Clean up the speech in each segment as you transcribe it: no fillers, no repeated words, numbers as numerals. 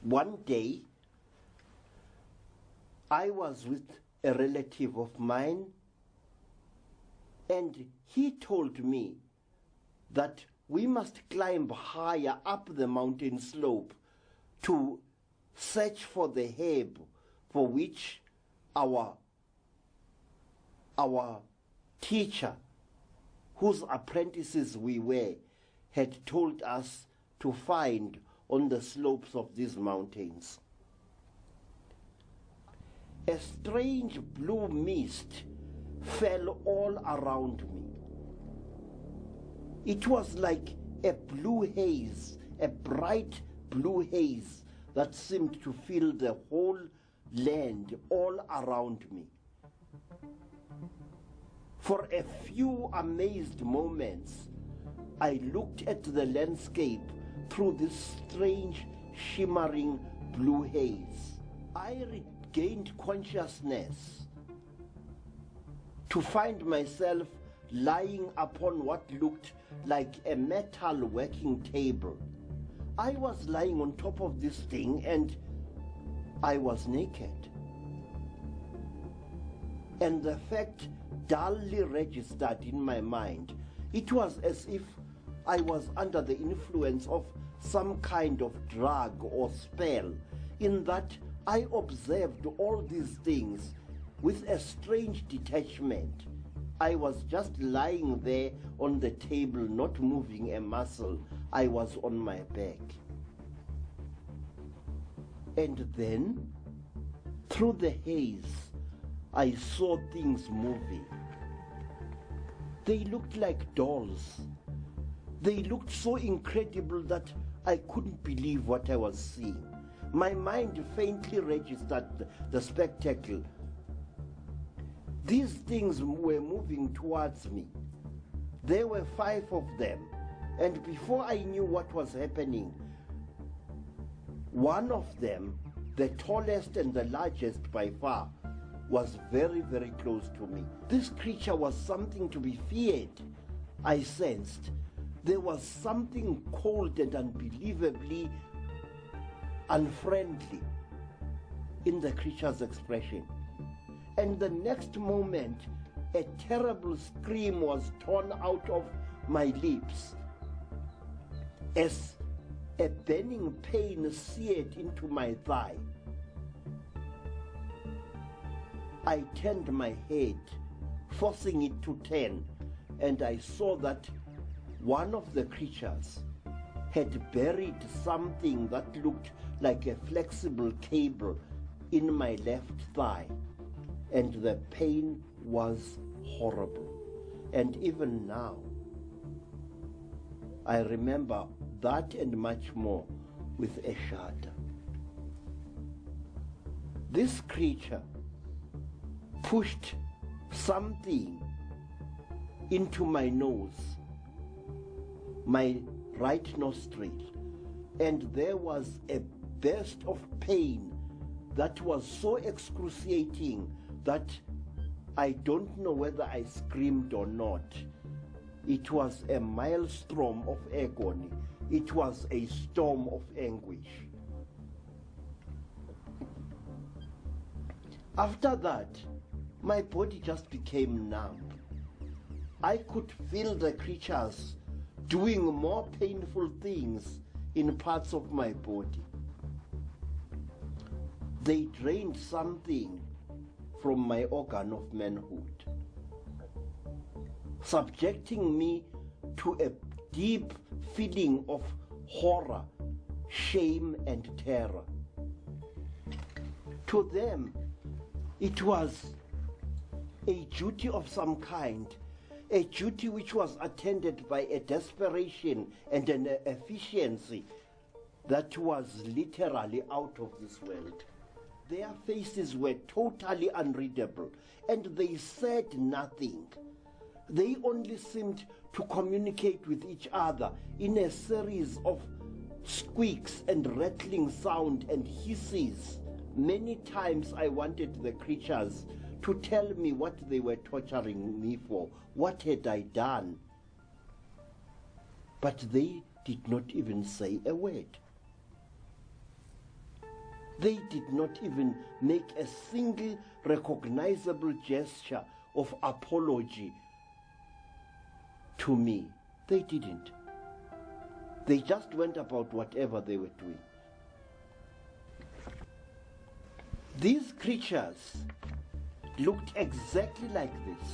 One day, I was with a relative of mine, and he told me that we must climb higher up the mountain slope to search for the herb for which our teacher, whose apprentices we were, had told us to find on the slopes of these mountains. A strange blue mist fell all around me. It was like a blue haze, a bright blue haze that seemed to fill the whole land all around me. For a few amazed moments, I looked at the landscape through this strange, shimmering blue haze. I regained consciousness to find myself lying upon what looked like a metal working table. I was lying on top of this thing and I was naked. And the fact dully registered in my mind. It was as if I was under the influence of some kind of drug or spell, in that I observed all these things with a strange detachment. I was just lying there on the table, not moving a muscle. I was on my back. And then, through the haze, I saw things moving. They looked like dolls. They looked so incredible that I couldn't believe what I was seeing. My mind faintly registered the spectacle. These things were moving towards me. There were 5 of them, and before I knew what was happening, one of them, the tallest and the largest by far, was very, very close to me. This creature was something to be feared, I sensed. There was something cold and unbelievably unfriendly in the creature's expression. And the next moment, a terrible scream was torn out of my lips as a burning pain seared into my thigh. I turned my head, forcing it to turn, and I saw that one of the creatures had buried something that looked like a flexible cable in my left thigh, and the pain was horrible. And even now, I remember that and much more with a shudder. This creature pushed something into my nose, my right nostril, and there was a burst of pain that was so excruciating that I don't know whether I screamed or not. It was a maelstrom of agony. It was a storm of anguish. After that, my body just became numb. I could feel the creatures doing more painful things in parts of my body. They drained something from my organ of manhood, subjecting me to a deep feeling of horror, shame, and terror. To them, it was a duty of some kind, a duty which was attended by a desperation and an efficiency that was literally out of this world. Their faces were totally unreadable, and they said nothing. They only seemed to communicate with each other in a series of squeaks and rattling sound and hisses. Many times I wanted the creatures to tell me what they were torturing me for. What had I done? But they did not even say a word. They did not even make a single recognizable gesture of apology to me. They didn't. They just went about whatever they were doing. These creatures looked exactly like this.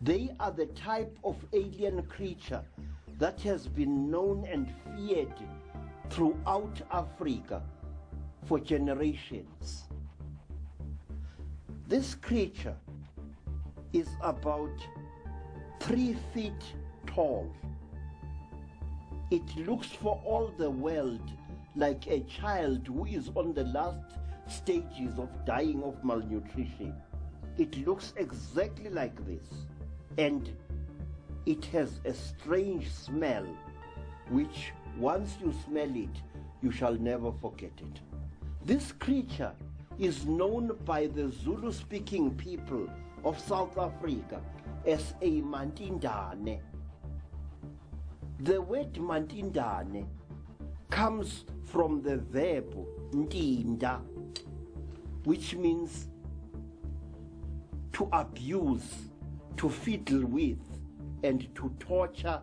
They are the type of alien creature that has been known and feared throughout Africa for generations. This creature is about 3 feet tall. It looks for all the world like a child who is on the last stages of dying of malnutrition. It looks exactly like this, and it has a strange smell which once you smell it, you shall never forget it. This creature is known by the Zulu-speaking people of South Africa as a mantindane. The word mantindane comes from the verb ntinda, which means to abuse, to fiddle with, and to torture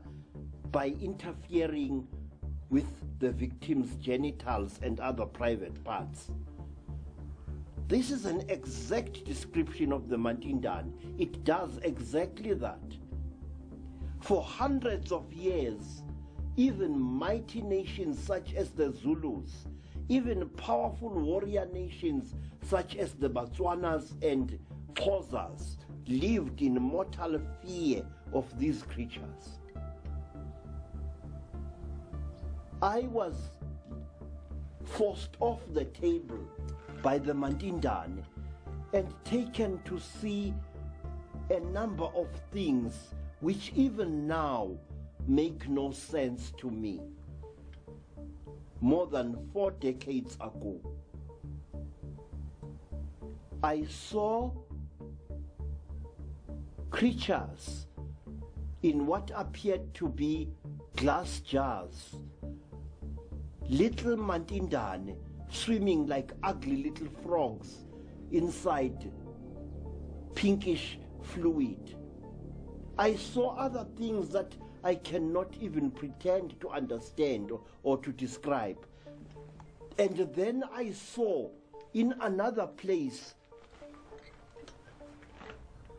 by interfering with the victim's genitals and other private parts. This is an exact description of the Mantindane. It does exactly that. For hundreds of years, even mighty nations such as the Zulus, even powerful warrior nations such as the Botswanas and Xhosas lived in mortal fear of these creatures. I was forced off the table by the Mantindane and taken to see a number of things which even now make no sense to me. More than 4 decades ago, I saw creatures in what appeared to be glass jars, little Mantindane swimming like ugly little frogs inside pinkish fluid. I saw other things that I cannot even pretend to understand or to describe. And then I saw in another place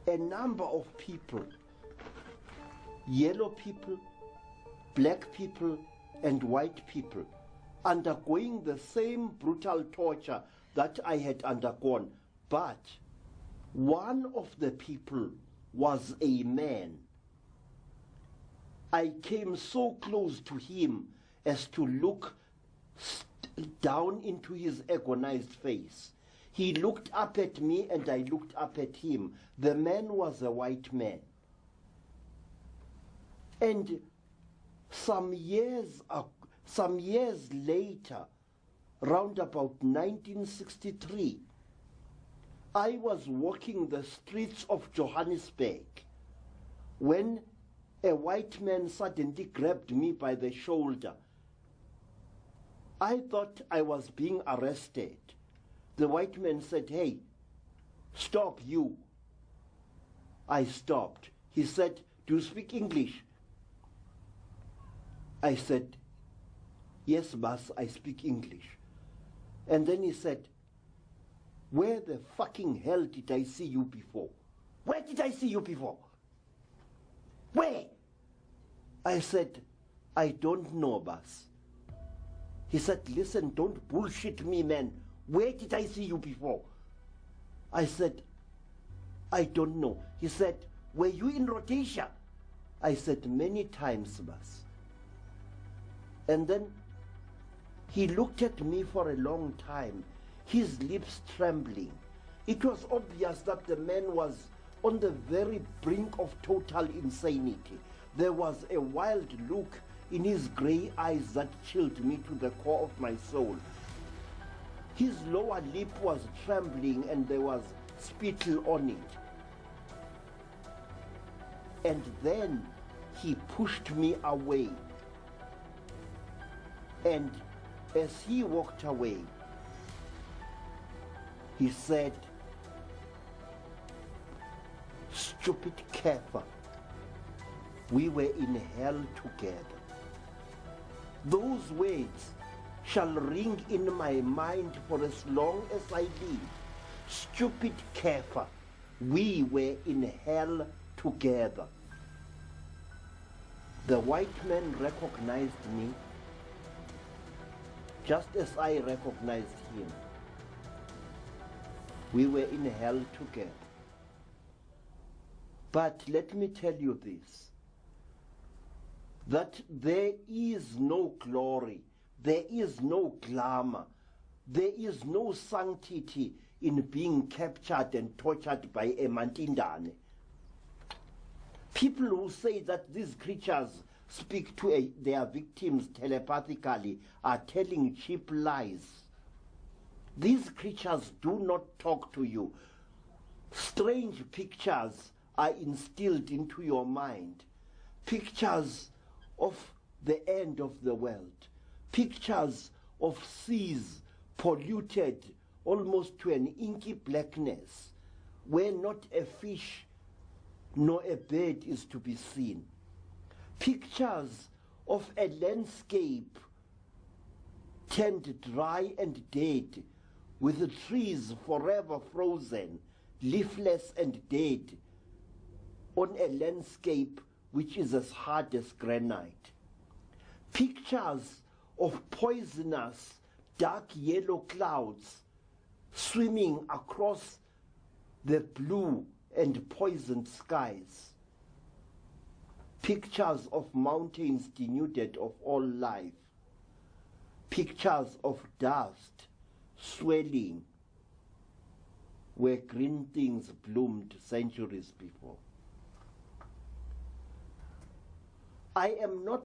a number of people, yellow people, black people, and white people, undergoing the same brutal torture that I had undergone. But one of the people was a man. I came so close to him as to look down into his agonized face. He looked up at me and I looked up at him. The man was a white man. And some years later, round about 1963, I was walking the streets of Johannesburg when a white man suddenly grabbed me by the shoulder. I thought I was being arrested. The white man said, "Hey, stop you." I stopped. He said, "Do you speak English?" I said, "Yes, boss, I speak English." And then he said, "Where the fucking hell did I see you before? Where did I see you before? Where?" I said, "I don't know, boss." He said, "Listen, don't bullshit me, man. Where did I see you before?" I said, "I don't know." He said, "Were you in Rhodesia?" I said, "Many times, boss." And then he looked at me for a long time, his lips trembling. It was obvious that the man was on the very brink of total insanity. There was a wild look in his gray eyes that chilled me to the core of my soul. His lower lip was trembling and there was spittle on it. And then he pushed me away. And As he walked away, he said, "Stupid Kepha, we were in hell together." Those words shall ring in my mind for as long as I live. Stupid Kepha, we were in hell together. The white man recognized me just as I recognized him. We were in hell together. But let me tell you this, that there is no glory, there is no glamour, there is no sanctity in being captured and tortured by a Mantindane. People who say that these creatures speak to their victims telepathically are telling cheap lies. These creatures do not talk to you. Strange pictures are instilled into your mind. Pictures of the end of the world. Pictures of seas polluted almost to an inky blackness, where not a fish nor a bird is to be seen. Pictures of a landscape turned dry and dead, with the trees forever frozen, leafless and dead, on a landscape which is as hard as granite. Pictures of poisonous, dark yellow clouds swimming across the blue and poisoned skies. Pictures of mountains denuded of all life. Pictures of dust swelling where green things bloomed centuries before. I am not